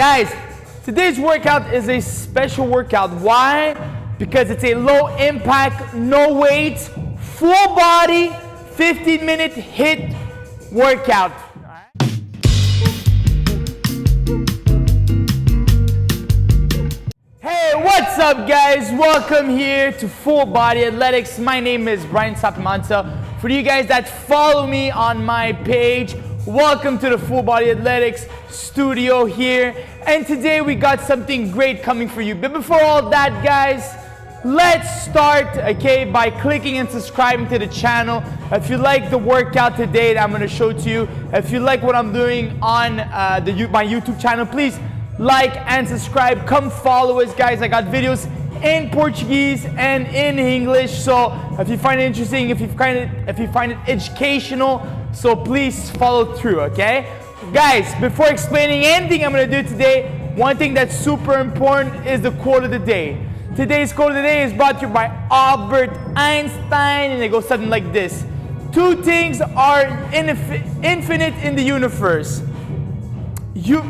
Guys, today's workout is a special workout. Why? Because it's a low impact, no weights, full body, 15-minute HIIT workout. Hey, what's up guys? Welcome here to Full Body Athletics. My name is Brian Sapimanta. For you guys that follow me on my page, welcome to the Full Body Athletics studio here. And today we got something great coming for you. But before all that, guys, let's start, okay, by clicking and subscribing to the channel. If you like the workout today that I'm going to show to you, if you like what I'm doing on my YouTube channel, please like and subscribe. Come follow us, guys. I got videos in Portuguese and in English. So if you find it interesting, if you find it educational, so please follow through, okay? Guys, before explaining anything I'm going to do today, one thing that's super important is the quote of the day. Today's quote of the day is brought to you by Albert Einstein, and it goes something like this. Two things are infinite in the universe. Two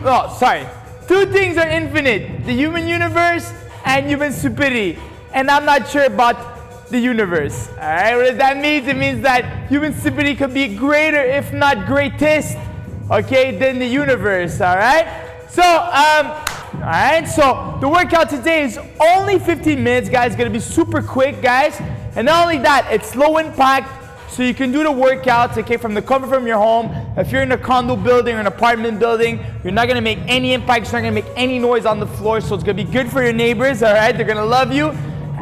things are infinite. The human universe and human stupidity. And I'm not sure about the universe. Alright, what does that mean? It means that human stupidity could be greater, if not greatest, okay, than the universe. Alright? So, alright, so the workout today is only 15 minutes, guys. It's gonna be super quick, guys. And not only that, it's low impact, so you can do the workouts, okay, from the comfort from your home. If you're in a condo building or an apartment building, you're not gonna make any impact, you're not gonna make any noise on the floor, so it's gonna be good for your neighbors, alright? They're gonna love you.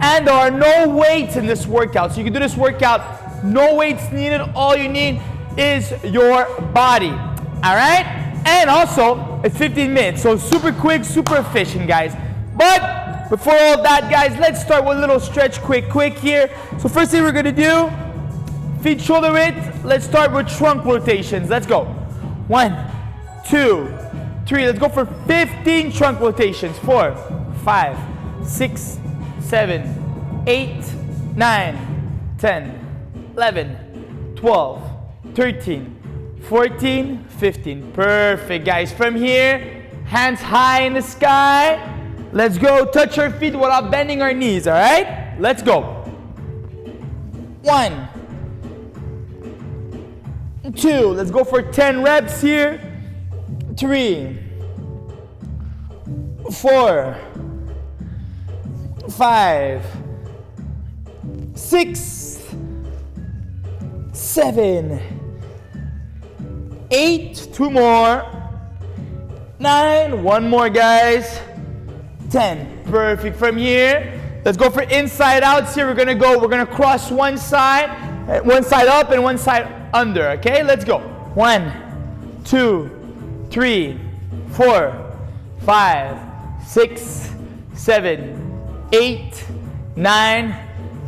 And there are no weights in this workout, so you can do this workout, no weights needed. All you need is your body, alright? And also, it's 15 minutes, so super quick, super efficient, guys. But before all that, guys, let's start with a little stretch quick here. So first thing we're gonna do, feet shoulder width. Let's start with trunk rotations. Let's go. 1, 2, 3. Let's go for 15 trunk rotations. 4, 5, 6, 7, 8, 9, 10, 11, 12, 13, 14, 15. Perfect, guys. From here, hands high in the sky. Let's go. Touch our feet without bending our knees, all right? Let's go. 1, 2, let's go for 10 reps here. 3, 4, 5, 6, 7, 8, 2 more, 9, 1 more, guys, 10. Perfect. From here, let's go for inside outs here. We're gonna cross one side up and one side under, okay? Let's go. 1, 2, 3, 4, 5, 6, 7, 8, 9,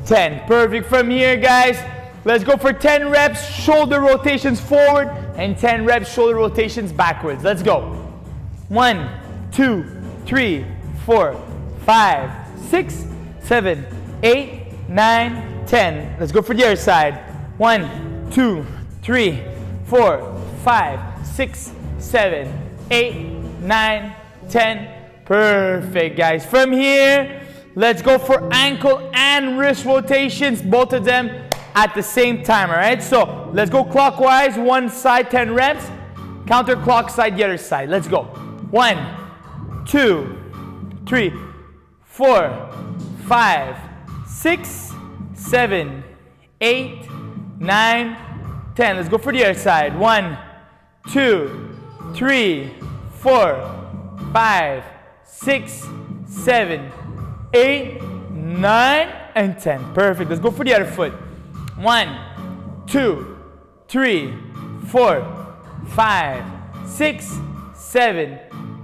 10. Perfect. From here, guys, let's go for 10 reps, shoulder rotations forward, and 10 reps, shoulder rotations backwards. Let's go. 1, 2, 3, 4, 5, 6, 7, 8, 9, 10. Let's go for the other side. 1, 2, 3, 4, 5, 6, 7, 8, 9, 10. Perfect, guys. From here, let's go for ankle and wrist rotations, both of them at the same time, all right? So let's go clockwise, one side, 10 reps, counterclock side, the other side. Let's go. 1, 2, 3, 4, 5, 6, 7, 8, 9, 10. Let's go for the other side. 1, 2, 3, 4, 5, 6, 7, 8, 9, and 10. Perfect. Let's go for the other foot. 1, 2, 3, 4, 5, 6, 7,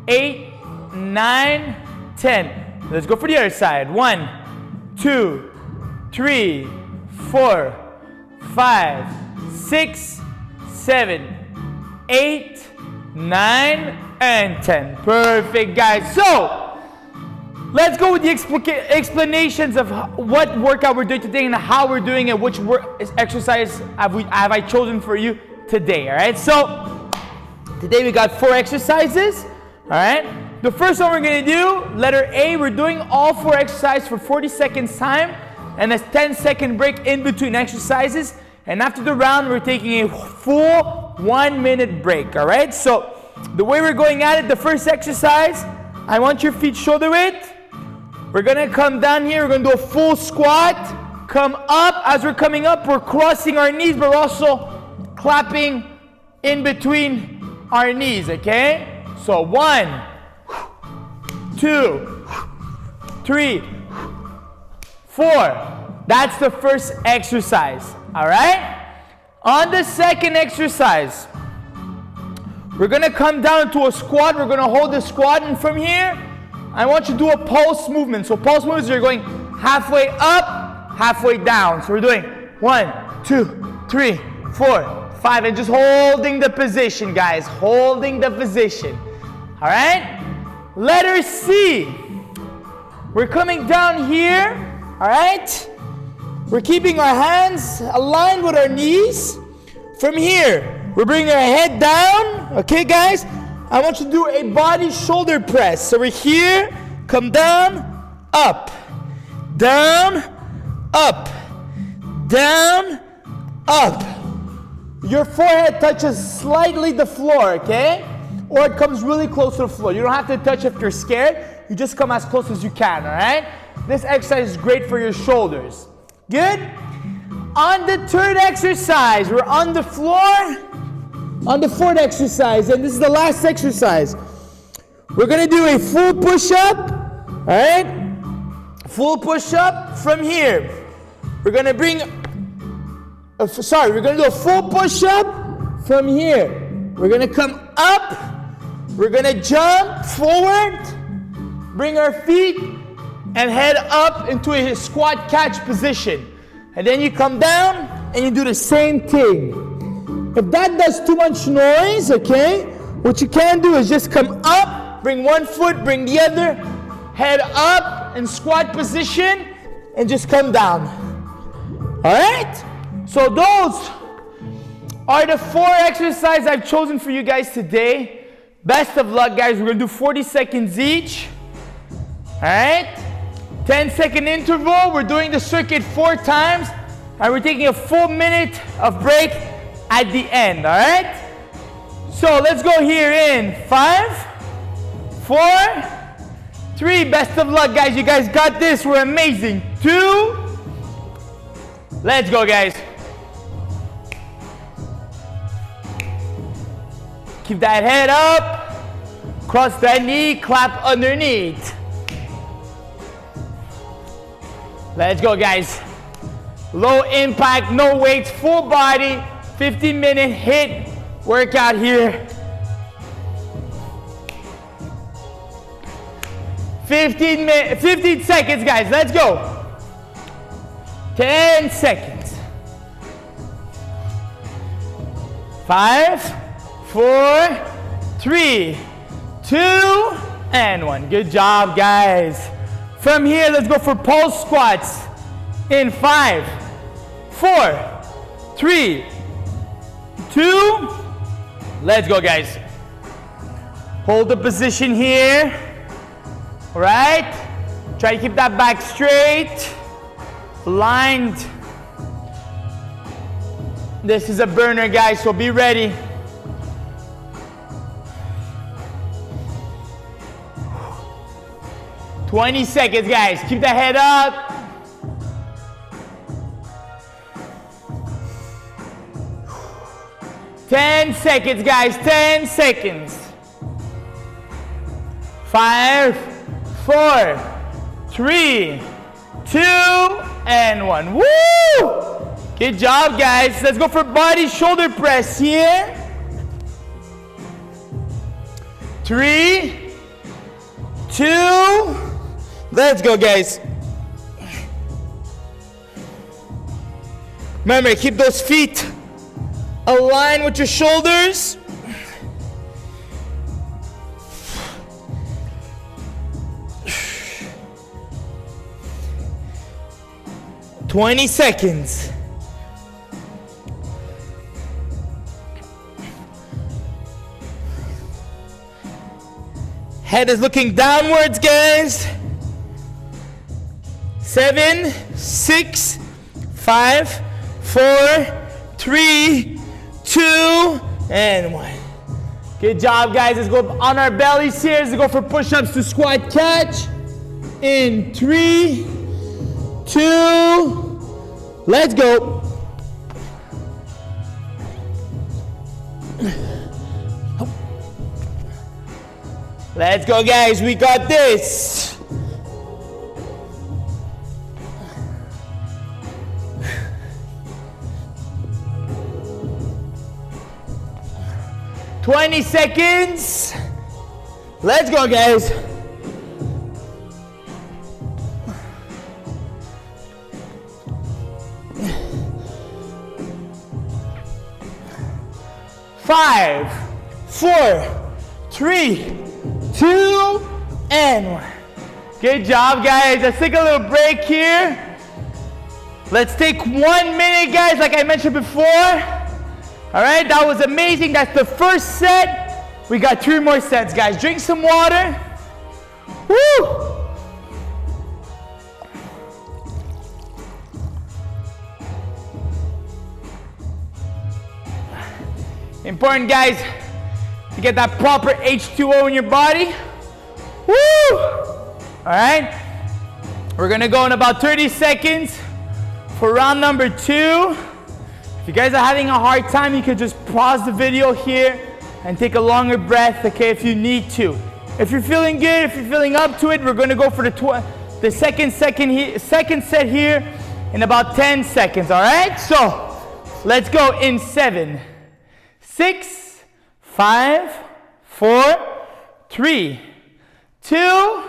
8, 9, 10. Let's go for the other side. 1, 2, 3, 4, 5, 6, 7, 8, 9, and 10. Perfect, guys. So let's go with the explanations of what workout we're doing today and how we're doing it, which exercise have I chosen for you today. All right, so today we got 4 exercises. All right, The first one we're gonna do, letter A, we're doing all 4 exercises for 40 seconds time, and a 10-second break in between exercises. And after the round, we're taking a full 1-minute break, all right? So the way we're going at it, the first exercise, I want your feet shoulder width. We're gonna come down here, we're gonna do a full squat, come up. As we're coming up, we're crossing our knees, but we're also clapping in between our knees, okay? So 1, 2, 3, 4. That's the first exercise, all right? On the second exercise, we're gonna come down to a squat. We're gonna hold the squat, and from here, I want you to do a pulse movement. So pulse movements, you're going halfway up, halfway down. So we're doing 1, 2, 3, 4, 5, and just holding the position, guys. Holding the position, all right? Letter C. We're coming down here, all right? We're keeping our hands aligned with our knees. From here, we're bringing our head down. Okay, guys? I want you to do a body shoulder press. So we're here, come down, up, down, up, down, up. Your forehead touches slightly the floor, okay? Or it comes really close to the floor. You don't have to touch if you're scared. You just come as close as you can, all right? This exercise is great for your shoulders. Good? On the third exercise, we're on the floor. On the fourth exercise, and this is the last exercise. We're gonna do a full push-up, all right? Full push-up from here. We're gonna bring, we're gonna do a full push-up from here. We're gonna come up, we're gonna jump forward, bring our feet, and head up into a squat catch position. And then you come down, and you do the same thing. If that does too much noise, okay, what you can do is just come up, bring one foot, bring the other, head up in squat position, and just come down. All right? So those are the 4 exercises I've chosen for you guys today. Best of luck, guys. We're going to do 40 seconds each. All right? 10-second interval. We're doing the circuit 4 times, and we're taking a full minute of break at the end, all right? So let's go here in 5, 4, 3. Best of luck, guys. You guys got this. We're amazing. 2. Let's go, guys. Keep that head up. Cross that knee. Clap underneath. Let's go, guys. Low impact, no weights, full body. 15-minute HIIT workout here. 15 seconds, guys. Let's go. 10 seconds. 5, 4, 3, 2, and 1. Good job, guys. From here, let's go for pulse squats. In 5, 4, 3, 2, let's go, guys. Hold the position here. All right? Try to keep that back straight, aligned. This is a burner, guys, so be ready. "20 seconds, guys. Keep the head up. "10 seconds, guys. 10 seconds. 5, 4, 3, 2, and 1. Woo! Good job, guys. Let's go for body shoulder press here. 3, 2, let's go, guys. Remember, keep those feet aligned with your shoulders. "20 seconds. Head is looking downwards, guys. 7, 6, 5, 4, 3, 2, and 1. Good job, guys. Let's go on our bellies here. Let's go for push-ups to squat catch. In 3, 2, let's go. Let's go, guys. We got this. "20 seconds. Let's go, guys. Five, 4, 3, 2, and 1. Good job, guys. Let's take a little break here. Let's take 1 minute, guys, like I mentioned before. All right, that was amazing. That's the first set. We got 3 more sets, guys. Drink some water. Woo! Important, guys, to get that proper H2O in your body. Woo! All right, we're gonna go in about 30 seconds for round number 2. If you guys are having a hard time, you can just pause the video here and take a longer breath, okay, if you need to. If you're feeling good, if you're feeling up to it, we're gonna go for the second set here in about 10 seconds, all right? So, let's go in 7, 6, 5, 4, 3, 2,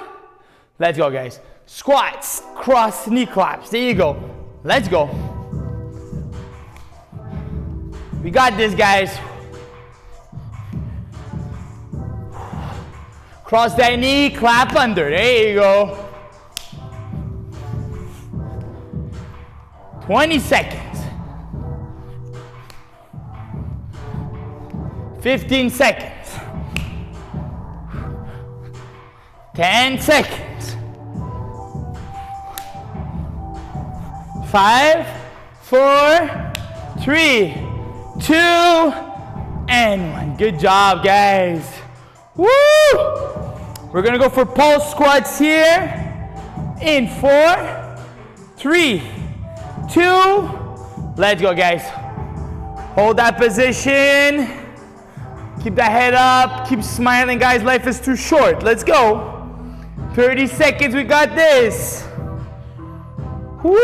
let's go, guys. Squats, cross knee claps, there you go. Let's go. We got this, guys. Cross that knee, clap under, there you go. 20 seconds. 15 seconds. 10 seconds. 5, 4, 3, 2, and 1. Good job, guys. Woo! We're gonna go for pulse squats here. In 4, 3, 2, let's go, guys. Hold that position. Keep that head up. Keep smiling, guys. Life is too short. Let's go. 30 seconds. We got this. Woo!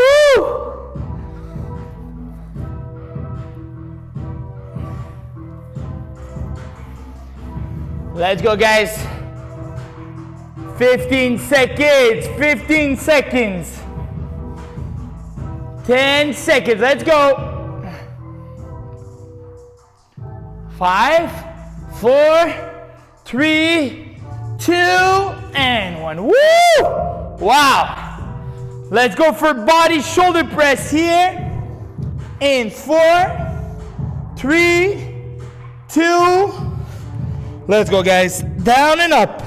Let's go, guys. 15 seconds. 15 seconds. 10 seconds. Let's go. 5, 4, 3, 2, and 1. Woo! Wow. Let's go for body shoulder press here. In 4, 3, 2, let's go, guys. Down and up.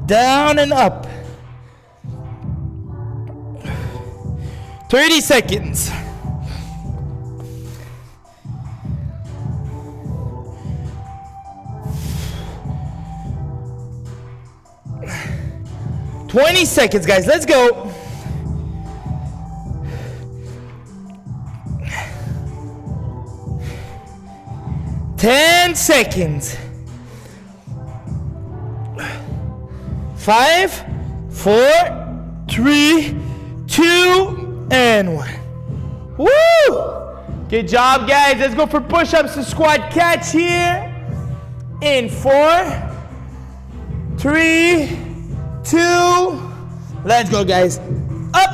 Down and up. 30 seconds. "20 seconds, guys. Let's go. "10 seconds. 5, 4, 3, 2, and 1. Woo! Good job, guys. Let's go for push-ups to squat catch here. In 4, 3, 2, let's go, guys. Up.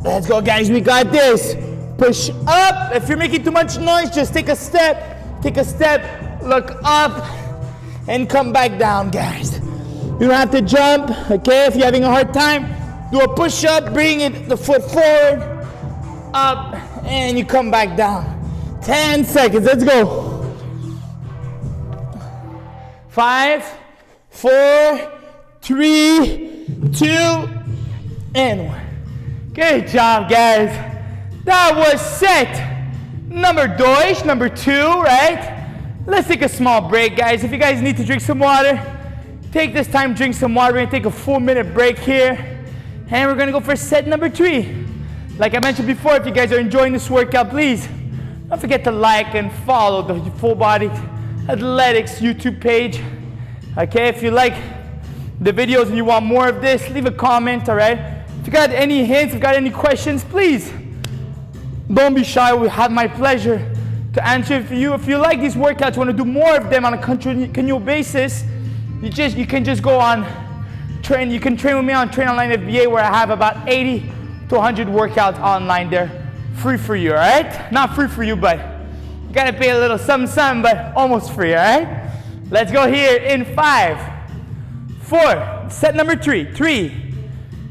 Let's go, guys. We got this. Push up. If you're making too much noise, just take a step. Take a step, look up, and come back down, guys. You don't have to jump, okay? If you're having a hard time, do a push-up, bring the foot forward, up, and you come back down. 10 seconds, let's go. 5, 4, 3, 2, and 1. Good job, guys. That was set number 2, right? Let's take a small break, guys. If you guys need to drink some water, take this time, drink some water. We're gonna take a 4-minute break here, and we're gonna go for set number 3. Like I mentioned before, if you guys are enjoying this workout, please don't forget to like and follow the Full Body Athletics YouTube page. Okay, if you like the videos and you want more of this, leave a comment, all right? If you got any hints, if you got any questions, please don't be shy. We have my pleasure to answer for you. If you like these workouts, you want to do more of them on a continual basis, you can just go on train. You can train with me on Train Online FBA, where I have about 80 to 100 workouts online there, free for you, all right? Not free for you, but you gotta pay a little something, but almost free, all right? Let's go here in 5, 4, set number 3, 3,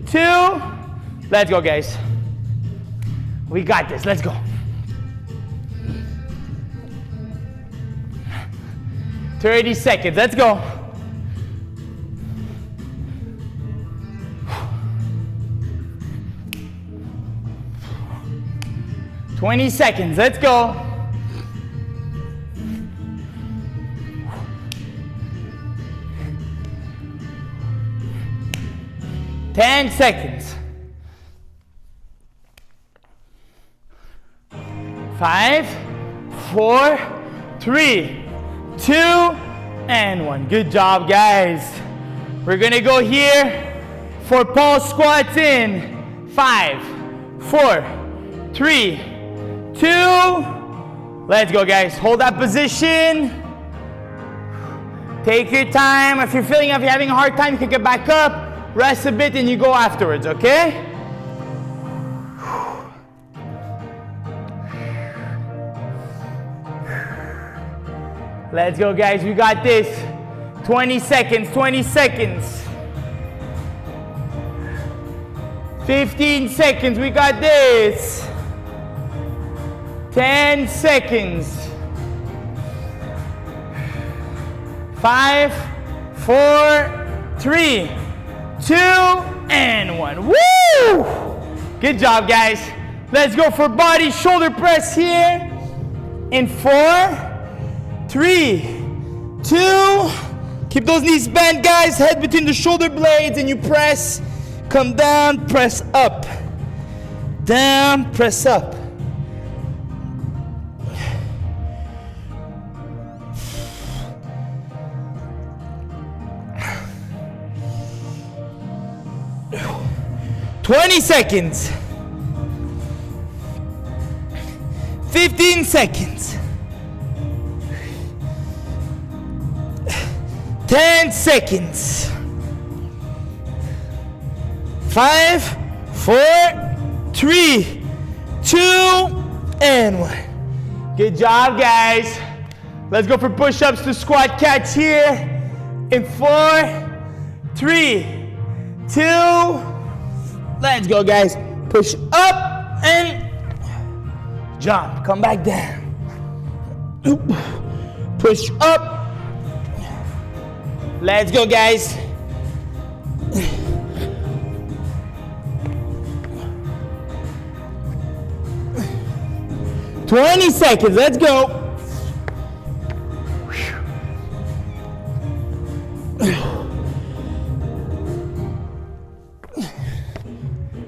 2, let's go, guys. We got this, let's go. "30 seconds, let's go. 20 seconds, let's go. 10 seconds. 5, 4, 3, 2, and 1. Good job, guys. We're gonna go here for pulse squats in 5, 4, 3, 2. Let's go, guys. Hold that position. Take your time. If you're having a hard time, you can get back up, rest a bit, and you go afterwards, okay? Let's go, guys. We got this. 20 seconds, 20 seconds. 15 seconds. We got this. 10 seconds. 5, 4, 3, 2, and 1. Woo! Good job, guys. Let's go for body shoulder press here. In 4, 3, 2, keep those knees bent, guys. Head between the shoulder blades, and you press. Come down, press up. Down, press up. "20 seconds. 15 seconds. 10 seconds. 5, 4, 3, 2, and 1. Good job, guys. Let's go for push-ups to squat catch here. In 4, 3, 2, let's go, guys. Push up and jump. Come back down. Push up. Let's go, guys. "20 seconds. Let's go.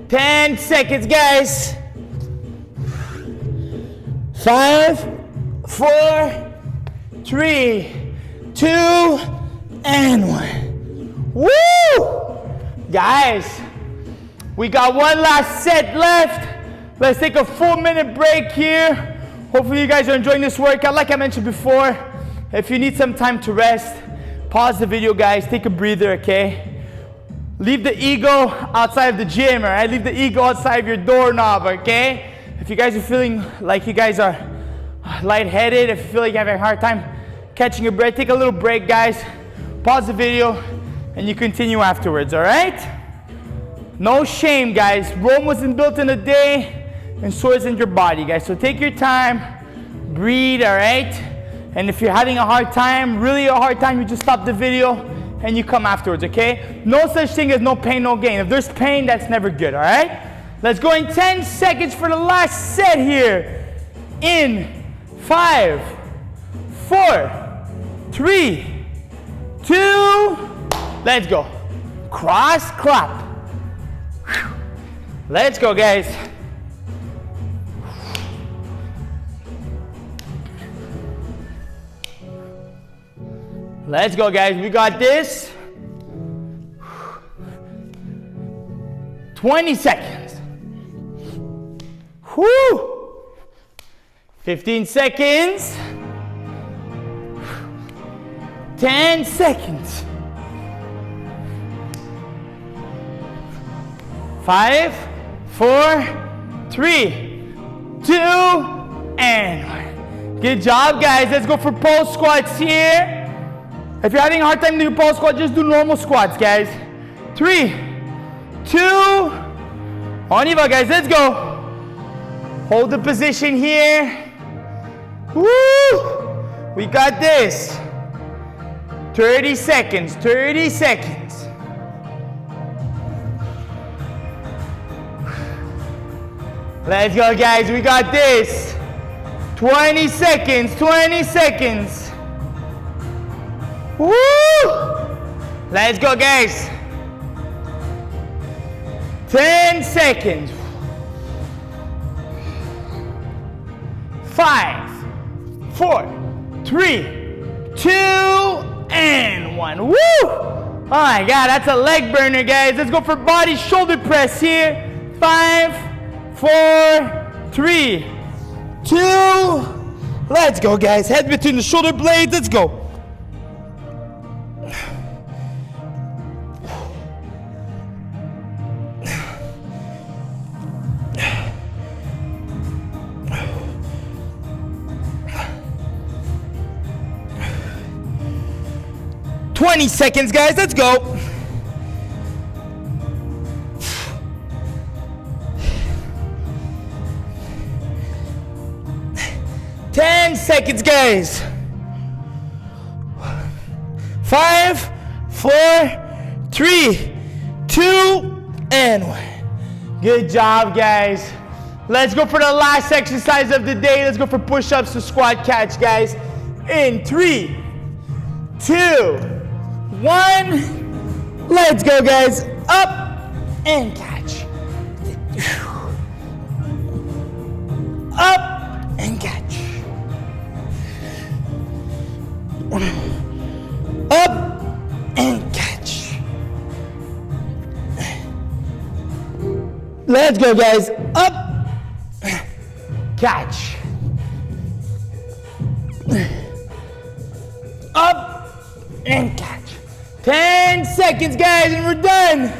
10 seconds, guys. 5, 4, 3, 2, and 1. Woo! Guys, we got one last set left. Let's take a 4-minute break here. Hopefully you guys are enjoying this workout. Like I mentioned before, if you need some time to rest, pause the video, guys. Take a breather, okay? Leave the ego outside of the gym, all right? Leave the ego outside of your doorknob, okay? If you guys are feeling like you guys are lightheaded, if you feel like you're having a hard time catching your breath, take a little break, guys. Pause the video, and you continue afterwards, all right? No shame, guys. Rome wasn't built in a day. and soars in your body, guys. So take your time, breathe, all right? And if you're having a hard time, really a hard time, you just stop the video and you come afterwards, okay? No such thing as no pain, no gain. If there's pain, that's never good, all right? Let's go in 10 seconds for the last set here. In 5, 4, 3, 2, let's go. Cross, clap. Let's go, guys. Let's go, guys. We got this. 20 seconds. Whoo! 15 seconds. 10 seconds. 5, 4, 3, 2, and 1. Good job, guys. Let's go for pulse squats here. If you're having a hard time doing pulse squat, just do normal squats, guys. 3, 2, on y va, guys. Let's go. Hold the position here. Woo! We got this. 30 seconds, 30 seconds. Let's go, guys. We got this. 20 seconds, 20 seconds. Woo! Let's go, guys. 10 seconds. 5, 4, 3, 2, and 1. Woo! Oh my God, that's a leg burner, guys. Let's go for body shoulder press here. 5, 4, 3, 2. Let's go, guys. Head between the shoulder blades. Let's go. "20 seconds, guys. Let's go. "10 seconds, guys. 5, 4, 3, 2, and 1. Good job, guys. Let's go for the last exercise of the day. Let's go for push-ups to squat catch, guys. In 3, 2, 1. Let's go, guys. Up and catch. Up and catch. Up and catch. Let's go, guys. Up, catch. Up and catch. 10 seconds, guys, and we're done.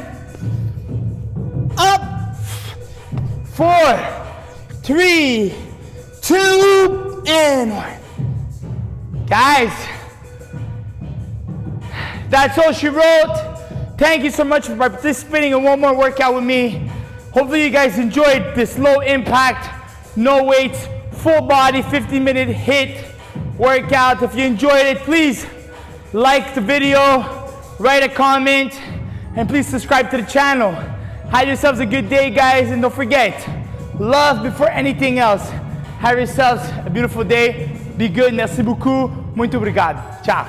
Up, 4, 3, 2, and 1. Guys, that's all she wrote. Thank you so much for participating in one more workout with me. Hopefully you guys enjoyed this low impact, no weights, full body, 50-minute HIIT workout. If you enjoyed it, please like the video, write a comment, and please subscribe to the channel. Have yourselves a good day, guys, and don't forget, love before anything else. Have yourselves a beautiful day. Be good. Merci beaucoup. Muito obrigado. Ciao.